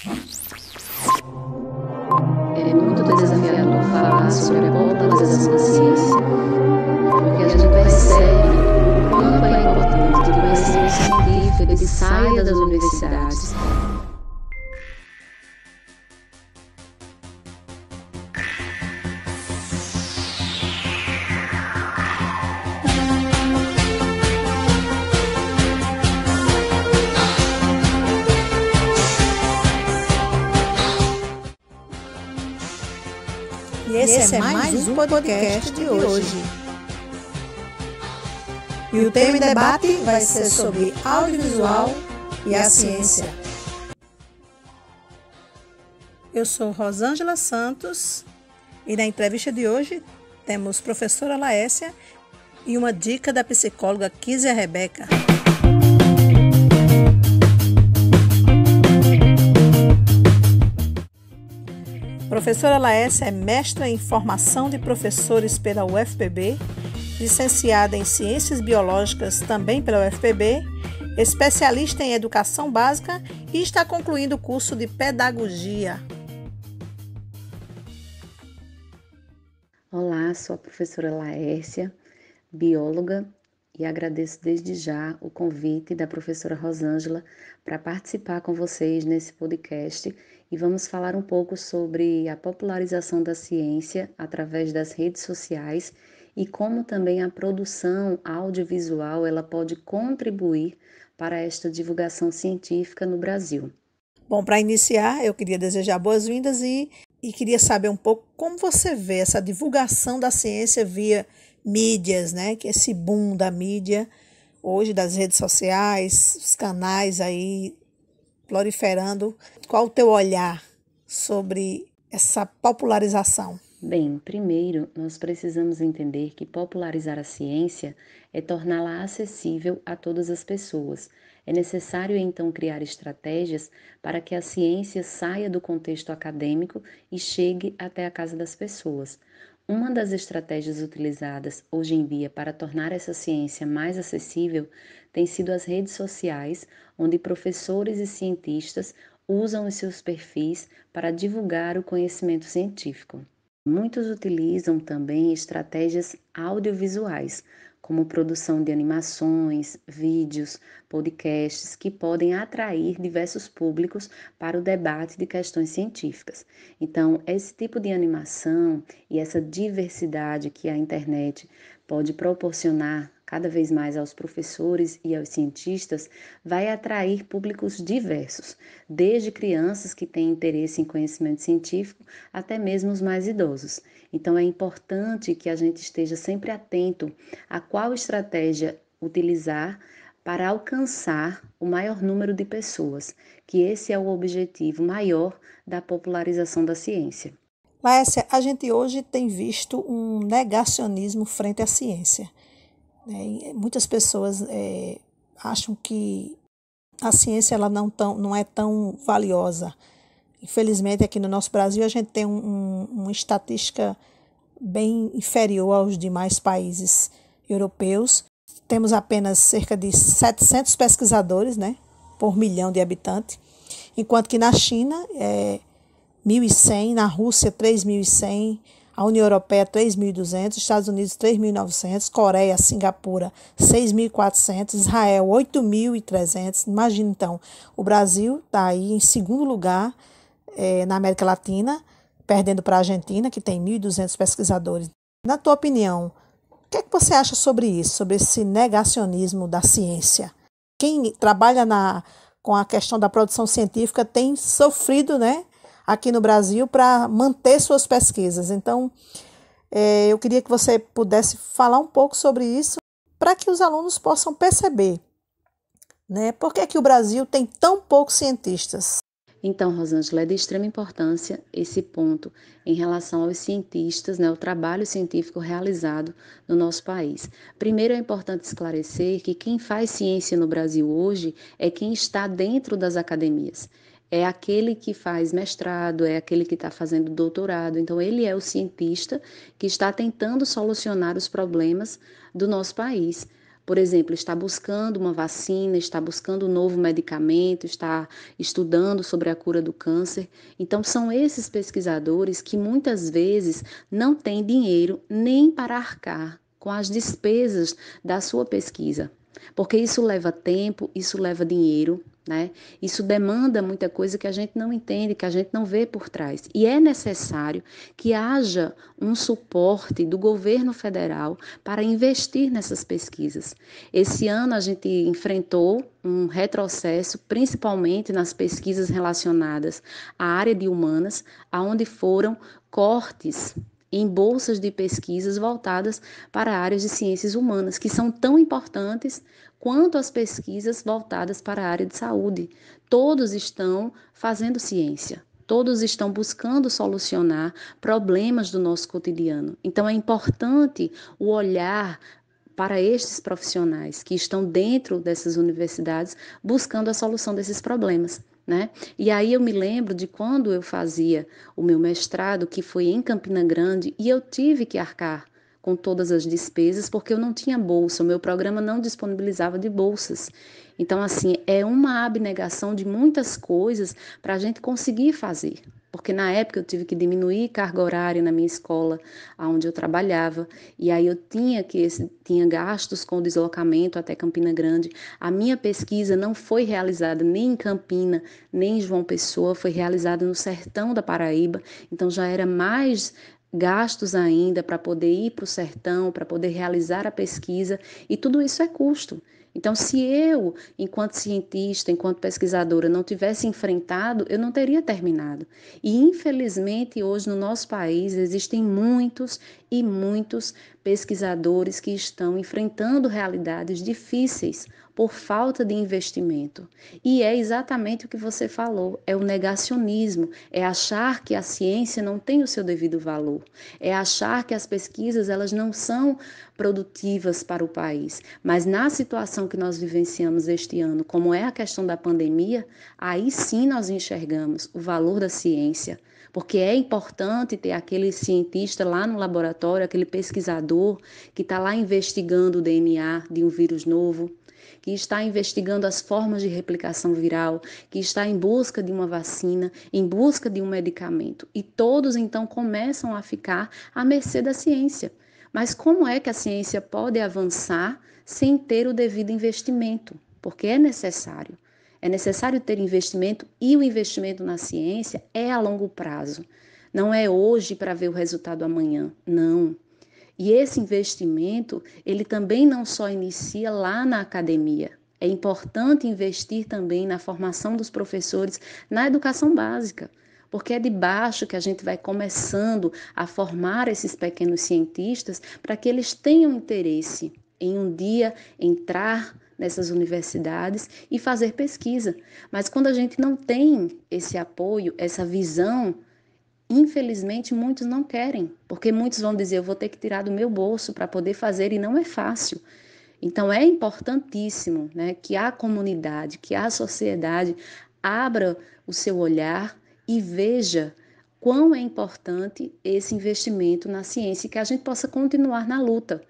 É muito desafiador falar sobre a popularização da ciência, porque a gente percebe o quanto é importante que o conhecimento científico ele saia das universidades. E esse é mais um podcast de hoje. E o tema em debate vai ser sobre audiovisual e a ciência. Eu sou Rosângela Santos e na entrevista de hoje temos professora Laécia e uma dica da psicóloga Kísia Rebeca. Professora Laécia é mestra em formação de professores pela UFPB, licenciada em Ciências Biológicas também pela UFPB, especialista em Educação Básica e está concluindo o curso de Pedagogia. Olá, sou a professora Laécia, bióloga, e agradeço desde já o convite da professora Rosângela para participar com vocês nesse podcast e vamos falar um pouco sobre a popularização da ciência através das redes sociais e como também a produção audiovisual ela pode contribuir para esta divulgação científica no Brasil. Bom, para iniciar, eu queria desejar boas-vindas e queria saber um pouco como você vê essa divulgação da ciência via mídias, né? Que esse boom da mídia, hoje das redes sociais, os canais aí proliferando. Qual o teu olhar sobre essa popularização? Bem, primeiro, nós precisamos entender que popularizar a ciência é torná-la acessível a todas as pessoas. É necessário, então, criar estratégias para que a ciência saia do contexto acadêmico e chegue até a casa das pessoas. Uma das estratégias utilizadas hoje em dia para tornar essa ciência mais acessível tem sido as redes sociais, onde professores e cientistas usam os seus perfis para divulgar o conhecimento científico. Muitos utilizam também estratégias audiovisuais, como produção de animações, vídeos, podcasts, que podem atrair diversos públicos para o debate de questões científicas. Então, esse tipo de animação e essa diversidade que a internet pode proporcionar cada vez mais aos professores e aos cientistas, vai atrair públicos diversos, desde crianças que têm interesse em conhecimento científico até mesmo os mais idosos. Então é importante que a gente esteja sempre atento a qual estratégia utilizar para alcançar o maior número de pessoas, que esse é o objetivo maior da popularização da ciência. Laécia, a gente hoje tem visto um negacionismo frente à ciência. Muitas pessoas acham que a ciência ela não é tão valiosa. Infelizmente, aqui no nosso Brasil, a gente tem uma estatística bem inferior aos demais países europeus. Temos apenas cerca de 700 pesquisadores, né, por milhão de habitantes, enquanto que na China é 1.100, na Rússia 3.100, a União Europeia 3.200, Estados Unidos 3.900, Coreia, Singapura 6.400, Israel 8.300. Imagina então, o Brasil está aí em segundo lugar na América Latina, perdendo para a Argentina, que tem 1.200 pesquisadores. Na tua opinião, o que é que você acha sobre isso, sobre esse negacionismo da ciência? Quem trabalha com a questão da produção científica tem sofrido, né, aqui no Brasil para manter suas pesquisas. Então, eu queria que você pudesse falar um pouco sobre isso para que os alunos possam perceber, né, por que o Brasil tem tão poucos cientistas. Então, Rosângela, é de extrema importância esse ponto em relação aos cientistas, né, o trabalho científico realizado no nosso país. Primeiro, é importante esclarecer que quem faz ciência no Brasil hoje é quem está dentro das academias. É aquele que faz mestrado, é aquele que está fazendo doutorado. Então, ele é o cientista que está tentando solucionar os problemas do nosso país. por exemplo, está buscando uma vacina, está buscando um novo medicamento, está estudando sobre a cura do câncer. Então, são esses pesquisadores que muitas vezes não têm dinheiro nem para arcar com as despesas da sua pesquisa, porque isso leva tempo, isso leva dinheiro, né? Isso demanda muita coisa que a gente não entende, que a gente não vê por trás. E é necessário que haja um suporte do governo federal para investir nessas pesquisas. Esse ano a gente enfrentou um retrocesso, principalmente nas pesquisas relacionadas à área de humanas, aonde foram cortes em bolsas de pesquisas voltadas para áreas de ciências humanas, que são tão importantes quanto as pesquisas voltadas para a área de saúde. Todos estão fazendo ciência. Todos estão buscando solucionar problemas do nosso cotidiano. Então, é importante o olhar para estes profissionais que estão dentro dessas universidades buscando a solução desses problemas, né? E aí eu me lembro de quando eu fazia o meu mestrado, que foi em Campina Grande, e eu tive que arcar com todas as despesas porque eu não tinha bolsa, o meu programa não disponibilizava de bolsas. Então, assim, é uma abnegação de muitas coisas para a gente conseguir fazer. Porque na época eu tive que diminuir carga horária na minha escola, onde eu trabalhava, e aí eu tinha gastos com o deslocamento até Campina Grande. A minha pesquisa não foi realizada nem em Campina, nem em João Pessoa, foi realizada no sertão da Paraíba, então já era mais gastos ainda para poder ir para o sertão, para poder realizar a pesquisa, e tudo isso é custo. Então, se eu, enquanto cientista, enquanto pesquisadora, não tivesse enfrentado, eu não teria terminado. E, infelizmente, hoje no nosso país existem muitos e muitos pesquisadores que estão enfrentando realidades difíceis por falta de investimento. E é exatamente o que você falou, é o negacionismo, é achar que a ciência não tem o seu devido valor, é achar que as pesquisas elas não são produtivas para o país. Mas na situação que nós vivenciamos este ano, como é a questão da pandemia, aí sim nós enxergamos o valor da ciência, porque é importante ter aquele cientista lá no laboratório, aquele pesquisador que está lá investigando o DNA de um vírus novo, que está investigando as formas de replicação viral, que está em busca de uma vacina, em busca de um medicamento. E todos então começam a ficar à mercê da ciência. Mas como é que a ciência pode avançar sem ter o devido investimento? Porque é necessário. É necessário ter investimento e o investimento na ciência é a longo prazo. Não é hoje para ver o resultado amanhã, não. E esse investimento, ele também não só inicia lá na academia. É importante investir também na formação dos professores na educação básica, porque é de baixo que a gente vai começando a formar esses pequenos cientistas para que eles tenham interesse em um dia entrar nessas universidades e fazer pesquisa. Mas quando a gente não tem esse apoio, essa visão, infelizmente, muitos não querem, porque muitos vão dizer, eu vou ter que tirar do meu bolso para poder fazer, e não é fácil. Então, é importantíssimo, né, que a comunidade, que a sociedade abra o seu olhar e veja quão é importante esse investimento na ciência e que a gente possa continuar na luta.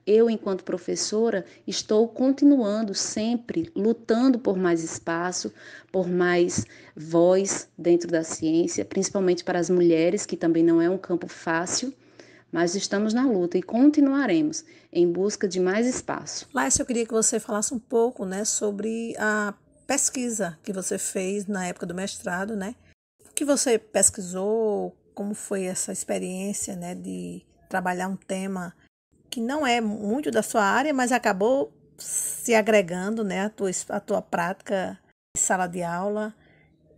Eu, enquanto professora, estou continuando sempre lutando por mais espaço, por mais voz dentro da ciência, principalmente para as mulheres, que também não é um campo fácil, mas estamos na luta e continuaremos em busca de mais espaço. Laís, eu queria que você falasse um pouco, né, sobre a pesquisa que você fez na época do mestrado, né? O que você pesquisou, como foi essa experiência, né, de trabalhar um tema que não é muito da sua área, mas acabou se agregando, né, à tua prática de sala de aula.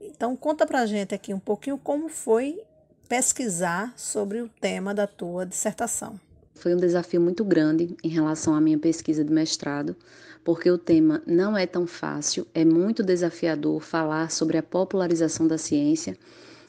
Então, conta pra gente aqui um pouquinho como foi pesquisar sobre o tema da tua dissertação. Foi um desafio muito grande em relação à minha pesquisa de mestrado, porque o tema não é tão fácil, é muito desafiador falar sobre a popularização da ciência.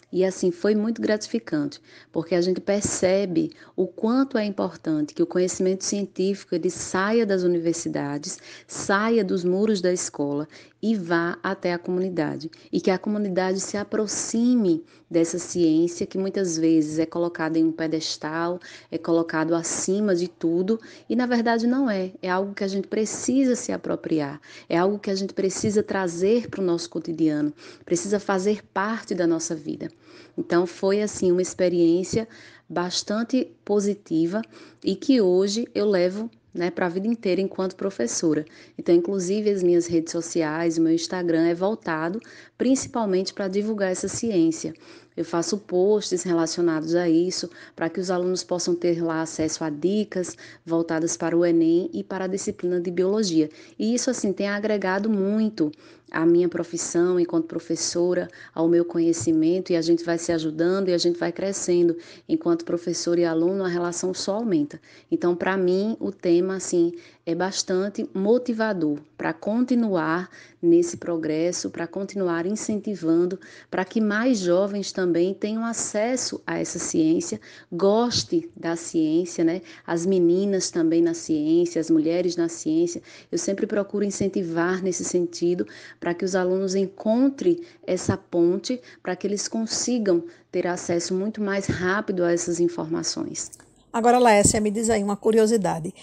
E assim, foi muito gratificante, porque a gente percebe o quanto é importante que o conhecimento científico ele saia das universidades, saia dos muros da escola e vá até a comunidade. E que a comunidade se aproxime dessa ciência que muitas vezes é colocada em um pedestal, é colocado acima de tudo, e na verdade não é. É algo que a gente precisa se apropriar, é algo que a gente precisa trazer para o nosso cotidiano, precisa fazer parte da nossa vida. Então foi assim uma experiência bastante positiva e que hoje eu levo, né, para a vida inteira enquanto professora. Então, inclusive, as minhas redes sociais, o meu Instagram é voltado principalmente para divulgar essa ciência. Eu faço posts relacionados a isso, para que os alunos possam ter lá acesso a dicas voltadas para o Enem e para a disciplina de biologia. E isso, assim, tem agregado muito à minha profissão enquanto professora, ao meu conhecimento, e a gente vai se ajudando e a gente vai crescendo. Enquanto professor e aluno, a relação só aumenta. Então, para mim, o tema, assim, é bastante motivador para continuar nesse progresso, para continuar incentivando, para que mais jovens também tenham acesso a essa ciência, goste da ciência, né? As meninas também na ciência, as mulheres na ciência. Eu sempre procuro incentivar nesse sentido, para que os alunos encontrem essa ponte, para que eles consigam ter acesso muito mais rápido a essas informações. Agora, Laécia, me diz aí uma curiosidade.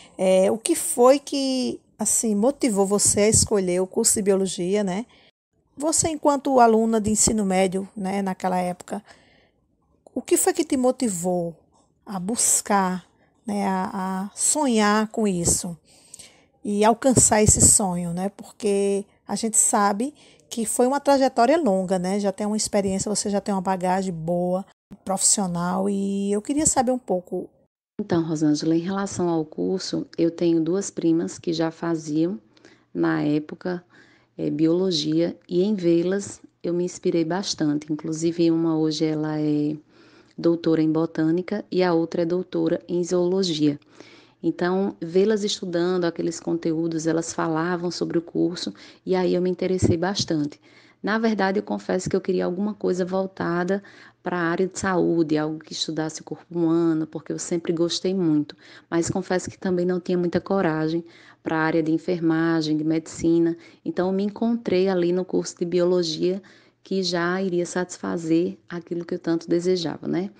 O que foi que assim motivou você a escolher o curso de biologia, né? Você, enquanto aluna de ensino médio, né, naquela época, o que foi que te motivou a buscar, né, a sonhar com isso e alcançar esse sonho, né? Porque a gente sabe que foi uma trajetória longa, né? Já tem uma experiência, você já tem uma bagagem boa, profissional, e eu queria saber um pouco. Então, Rosângela, em relação ao curso, eu tenho duas primas que já faziam, na época, biologia, e em vê-las eu me inspirei bastante. Inclusive, uma hoje ela é doutora em botânica e a outra é doutora em zoologia. Então, vê-las estudando aqueles conteúdos, elas falavam sobre o curso e aí eu me interessei bastante. Na verdade, eu confesso que eu queria alguma coisa voltada para a área de saúde, algo que estudasse o corpo humano, porque eu sempre gostei muito. Mas confesso que também não tinha muita coragem para a área de enfermagem, de medicina. Então, eu me encontrei ali no curso de biologia que já iria satisfazer aquilo que eu tanto desejava, né?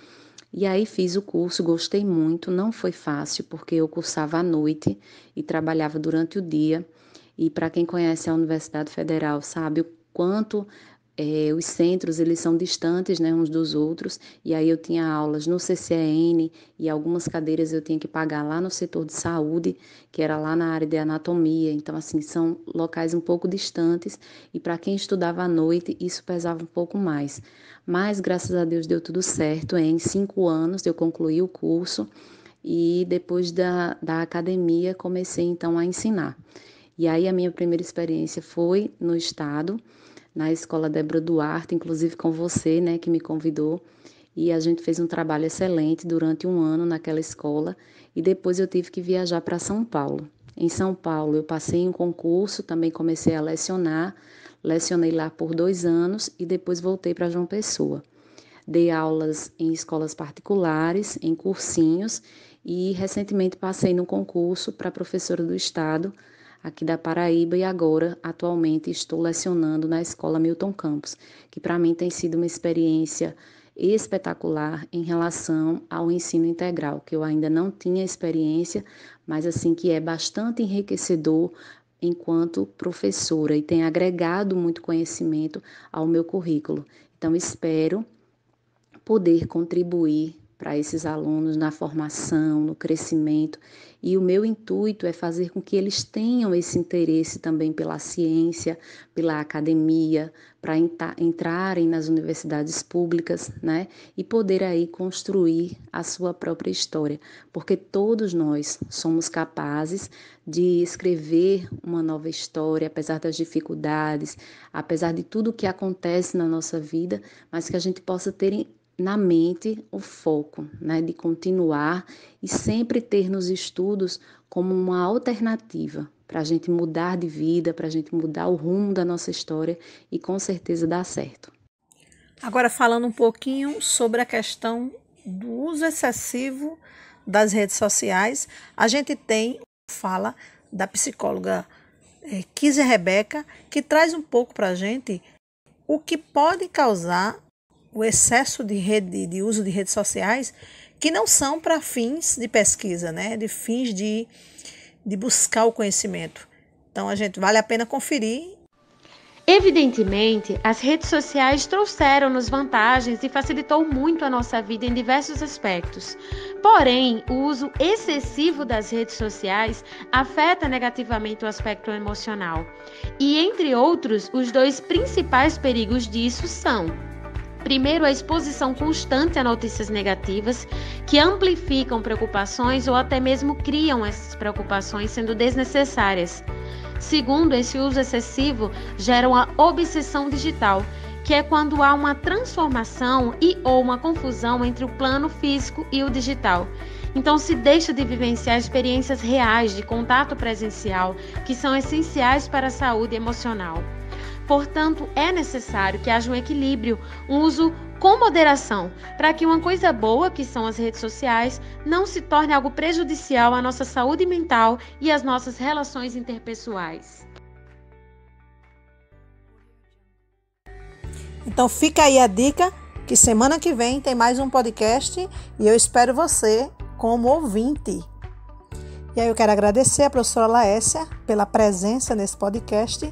E aí fiz o curso, gostei muito, não foi fácil, porque eu cursava à noite e trabalhava durante o dia. E para quem conhece a Universidade Federal, sabe o quanto os centros eles são distantes, né, uns dos outros. E aí eu tinha aulas no CCN e algumas cadeiras eu tinha que pagar lá no setor de saúde, que era lá na área de anatomia. Então, assim, são locais um pouco distantes. E para quem estudava à noite, isso pesava um pouco mais. Mas, graças a Deus, deu tudo certo. Em 5 anos eu concluí o curso e depois da academia comecei então a ensinar. E aí a minha primeira experiência foi no estado, na Escola Débora Duarte, inclusive com você, né, que me convidou. E a gente fez um trabalho excelente durante um ano naquela escola. E depois eu tive que viajar para São Paulo. Em São Paulo eu passei em um concurso, também comecei a lecionar. Lecionei lá por 2 anos e depois voltei para João Pessoa. Dei aulas em escolas particulares, em cursinhos e recentemente passei no concurso para professora do estado aqui da Paraíba e agora, atualmente, estou lecionando na Escola Milton Campos, que para mim tem sido uma experiência espetacular em relação ao ensino integral, que eu ainda não tinha experiência, mas assim que é bastante enriquecedor enquanto professora e tem agregado muito conhecimento ao meu currículo. Então, espero poder contribuir para esses alunos na formação, no crescimento. E o meu intuito é fazer com que eles tenham esse interesse também pela ciência, pela academia, para entrarem nas universidades públicas, né? E poder aí construir a sua própria história, porque todos nós somos capazes de escrever uma nova história, apesar das dificuldades, apesar de tudo o que acontece na nossa vida, mas que a gente possa ter na mente o foco, né, de continuar e sempre ter nos estudos como uma alternativa para a gente mudar de vida, para a gente mudar o rumo da nossa história e com certeza dar certo. Agora, falando um pouquinho sobre a questão do uso excessivo das redes sociais, a gente tem fala da psicóloga Kizzy Rebeca, que traz um pouco para a gente o que pode causar o excesso de uso de redes sociais, que não são para fins de pesquisa, né? De fins de buscar o conhecimento. Então, vale a pena conferir. Evidentemente, as redes sociais trouxeram-nos vantagens e facilitou muito a nossa vida em diversos aspectos. Porém, o uso excessivo das redes sociais afeta negativamente o aspecto emocional. E, entre outros, os dois principais perigos disso são: primeiro, a exposição constante a notícias negativas, que amplificam preocupações ou até mesmo criam essas preocupações sendo desnecessárias. Segundo, esse uso excessivo gera uma obsessão digital, que é quando há uma transformação ou uma confusão entre o plano físico e o digital. Então, se deixa de vivenciar experiências reais de contato presencial, que são essenciais para a saúde emocional. Portanto, é necessário que haja um equilíbrio, um uso com moderação, para que uma coisa boa, que são as redes sociais, não se torne algo prejudicial à nossa saúde mental e às nossas relações interpessoais. Então fica aí a dica, que semana que vem tem mais um podcast e eu espero você como ouvinte. E aí eu quero agradecer a professora Laécia pela presença nesse podcast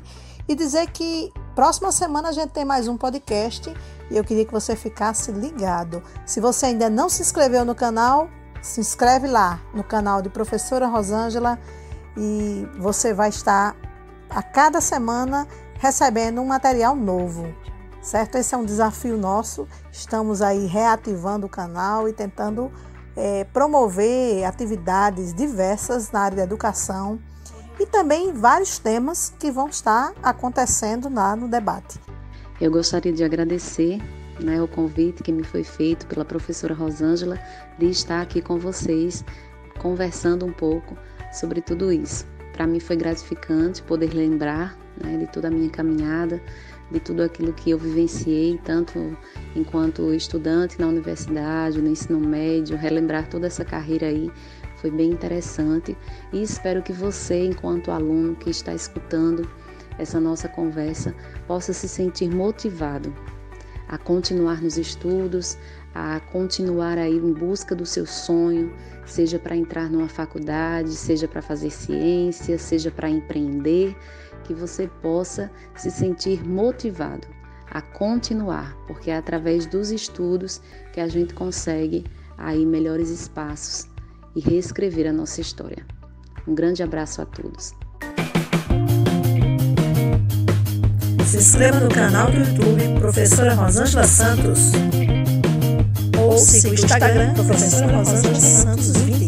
e dizer que próxima semana a gente tem mais um podcast e eu queria que você ficasse ligado. Se você ainda não se inscreveu no canal, se inscreve lá no canal de Professora Rosângela e você vai estar a cada semana recebendo um material novo, certo? Esse é um desafio nosso, estamos aí reativando o canal e tentando promover atividades diversas na área da educação e também vários temas que vão estar acontecendo lá no debate. Eu gostaria de agradecer, o convite que me foi feito pela professora Rosângela de estar aqui com vocês, conversando um pouco sobre tudo isso. Para mim foi gratificante poder lembrar de toda a minha caminhada, de tudo aquilo que eu vivenciei, tanto enquanto estudante na universidade, no ensino médio, relembrar toda essa carreira aí. Foi bem interessante e espero que você, enquanto aluno que está escutando essa nossa conversa, possa se sentir motivado a continuar nos estudos, a continuar aí em busca do seu sonho, seja para entrar numa faculdade, seja para fazer ciência, seja para empreender, que você possa se sentir motivado a continuar, porque é através dos estudos que a gente consegue aí melhores espaços e reescrever a nossa história. Um grande abraço a todos. Se inscreva no canal do YouTube Professora Rosângela Santos ou siga o Instagram Professora Rosângela Santos 20.